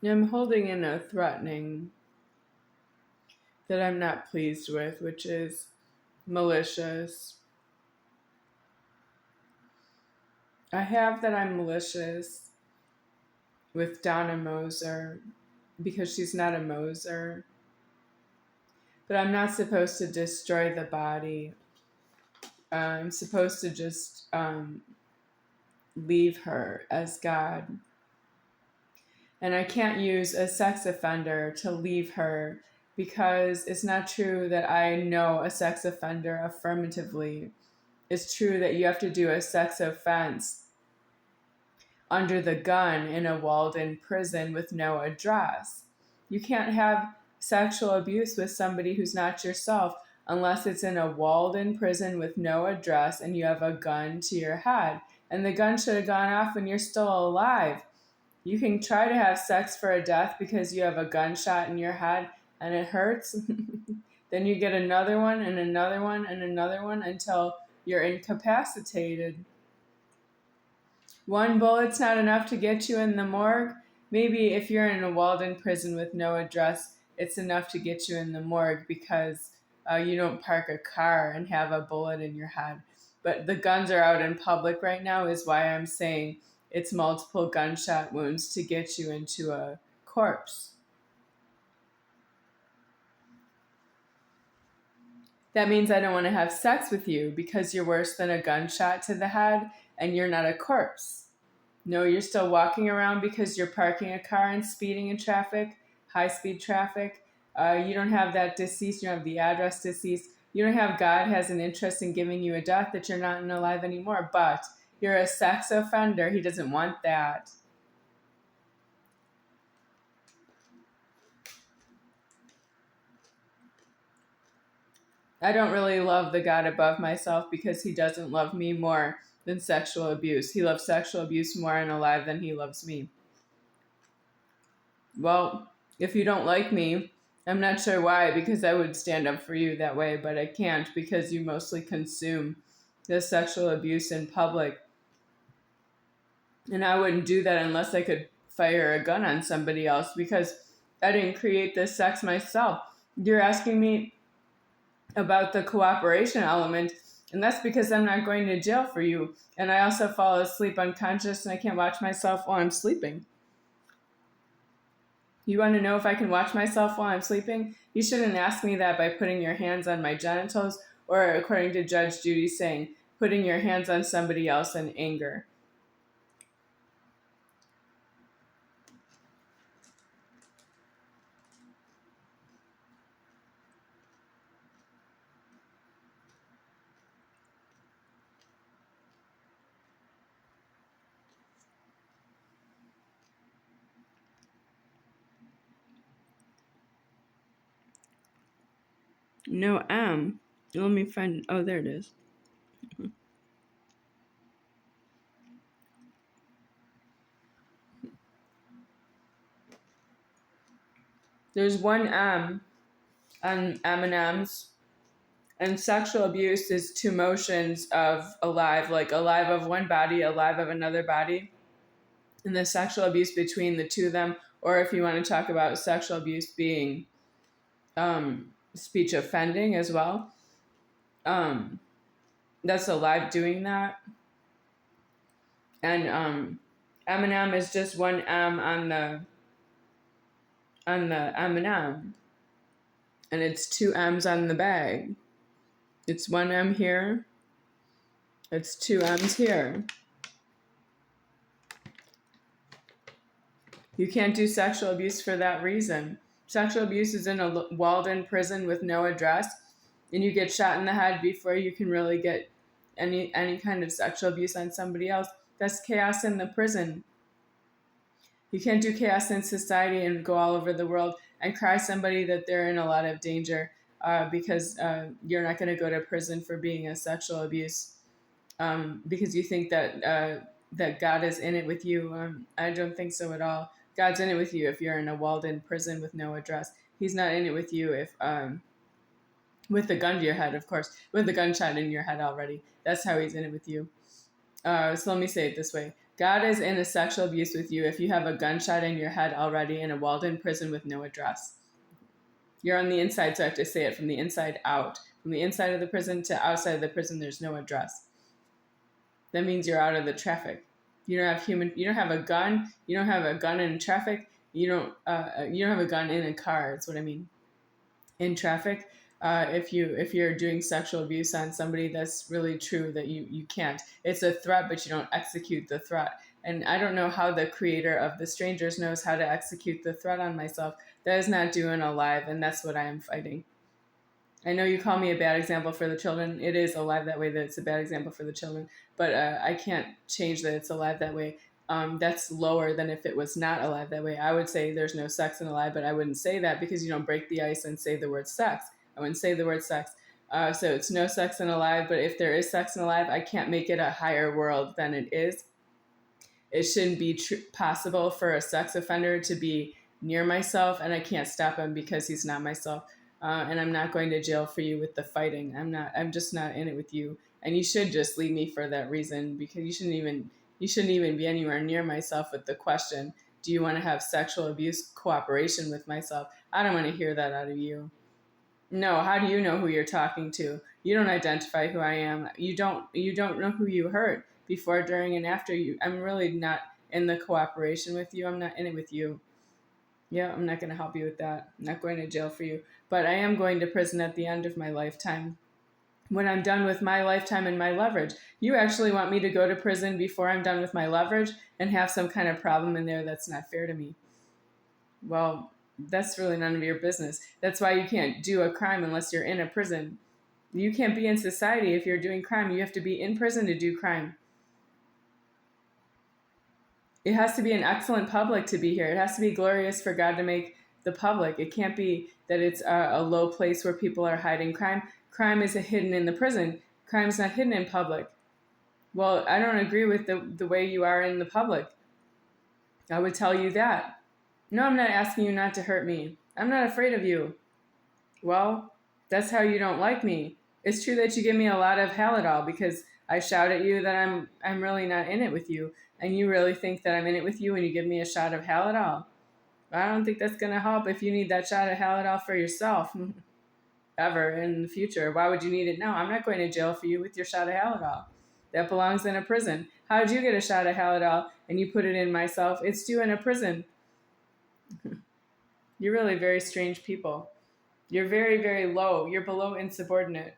I'm holding in a threatening that I'm not pleased with, which is malicious. I have that I'm malicious with Donna Moser because she's not a Moser. But I'm not supposed to destroy the body. I'm supposed to just leave her as God. And I can't use a sex offender to leave her because it's not true that I know a sex offender affirmatively. It's true that you have to do a sex offense under the gun in a walled-in prison with no address. You can't have sexual abuse with somebody who's not yourself unless it's in a walled-in prison with no address and you have a gun to your head. And the gun should have gone off when you're still alive. You can try to have sex for a death because you have a gunshot in your head and it hurts. Then you get another one and another one and another one until you're incapacitated. One bullet's not enough to get you in the morgue. Maybe if you're in a walled-in prison with no address, it's enough to get you in the morgue because you don't park a car and have a bullet in your head. But the guns are out in public right now is why I'm saying it's multiple gunshot wounds to get you into a corpse. That means I don't want to have sex with you because you're worse than a gunshot to the head and you're not a corpse. No, you're still walking around because you're parking a car and speeding in traffic, high-speed traffic. You don't have that deceased. You don't have the address deceased. You don't have God has an interest in giving you a death that you're not alive anymore. But you're a sex offender. He doesn't want that. I don't really love the God above myself because he doesn't love me more than sexual abuse. He loves sexual abuse more and alive than he loves me. Well, if you don't like me, I'm not sure why, because I would stand up for you that way, but I can't because you mostly consume the sexual abuse in public. And I wouldn't do that unless I could fire a gun on somebody else because I didn't create this sex myself. You're asking me about the cooperation element, and that's because I'm not going to jail for you. And I also fall asleep unconscious and I can't watch myself while I'm sleeping. You want to know if I can watch myself while I'm sleeping? You shouldn't ask me that by putting your hands on my genitals, or according to Judge Judy saying, putting your hands on somebody else in anger. No, let me find, oh, there it is. There's one on M&M's, and sexual abuse is two motions of alive, like alive of one body, alive of another body, and the sexual abuse between the two of them, or if you want to talk about sexual abuse being speech offending as well, that's alive doing that. And M&M is just one M on the M&M, and it's two M's on the bag. It's one M here. It's two M's here. You can't do sexual abuse for that reason. Sexual abuse is in a walled-in prison with no address, and you get shot in the head before you can really get any kind of sexual abuse on somebody else. That's chaos in the prison. You can't do chaos in society and go all over the world and cry somebody that they're in a lot of danger because you're not going to go to prison for being a sexual abuse because you think that that God is in it with you. I don't think so at all. God's in it with you if you're in a walled-in prison with no address. He's not in it with you if with the gun to your head, of course, with the gunshot in your head already. That's how he's in it with you. So let me say it this way. God is in a sexual abuse with you if you have a gunshot in your head already in a walled-in prison with no address. You're on the inside, so I have to say it from the inside out. From the inside of the prison to outside of the prison, there's no address. That means you're out of the traffic. You don't have You don't have a gun. You don't have a gun in traffic. You don't. You don't have a gun in a car. That's what I mean. In traffic, if you're doing sexual abuse on somebody, that's really true that you can't. It's a threat, but you don't execute the threat. And I don't know how the creator of The Strangers knows how to execute the threat on myself. That is not doing alive, and that's what I am fighting. I know you call me a bad example for the children. It is alive that way that it's a bad example for the children, but I can't change that it's alive that way. That's lower than if it was not alive that way. I would say there's no sex in alive, but I wouldn't say that because you don't break the ice and say the word sex. I wouldn't say the word sex. So it's no sex in alive, but if there is sex in alive, I can't make it a higher world than it is. It shouldn't be possible for a sex offender to be near myself, and I can't stop him because he's not myself. And I'm not going to jail for you with the fighting. I'm just not in it with you. And you should just leave me for that reason, because you shouldn't even be anywhere near myself with the question, do you want to have sexual abuse cooperation with myself? I don't want to hear that out of you. No, how do you know who you're talking to? You don't identify who I am. You don't know who you hurt before, during, and after you. I'm really not in the cooperation with you. I'm not in it with you. Yeah, I'm not going to help you with that. I'm not going to jail for you. But I am going to prison at the end of my lifetime. When I'm done with my lifetime and my leverage. You actually want me to go to prison before I'm done with my leverage and have some kind of problem in there that's not fair to me. Well, that's really none of your business. That's why you can't do a crime unless you're in a prison. You can't be in society if you're doing crime. You have to be in prison to do crime. It has to be an excellent public to be here. It has to be glorious for God to make the public. It can't be that it's a low place where people are hiding crime. Crime is hidden in the prison. Crime is not hidden in public. Well, I don't agree with the way you are in the public. I would tell you that. No, I'm not asking you not to hurt me. I'm not afraid of you. Well, that's how you don't like me. It's true that you give me a lot of Halidol because I shout at you that I'm really not in it with you, and you really think that I'm in it with you when you give me a shot of Halidol. I don't think that's going to help if you need that shot of Halidol for yourself ever in the future. Why would you need it now? I'm not going to jail for you with your shot of Halidol. That belongs in a prison. How did you get a shot of Halidol and you put it in myself? It's due in a prison. You're really very strange people. You're very, very low. You're below insubordinate.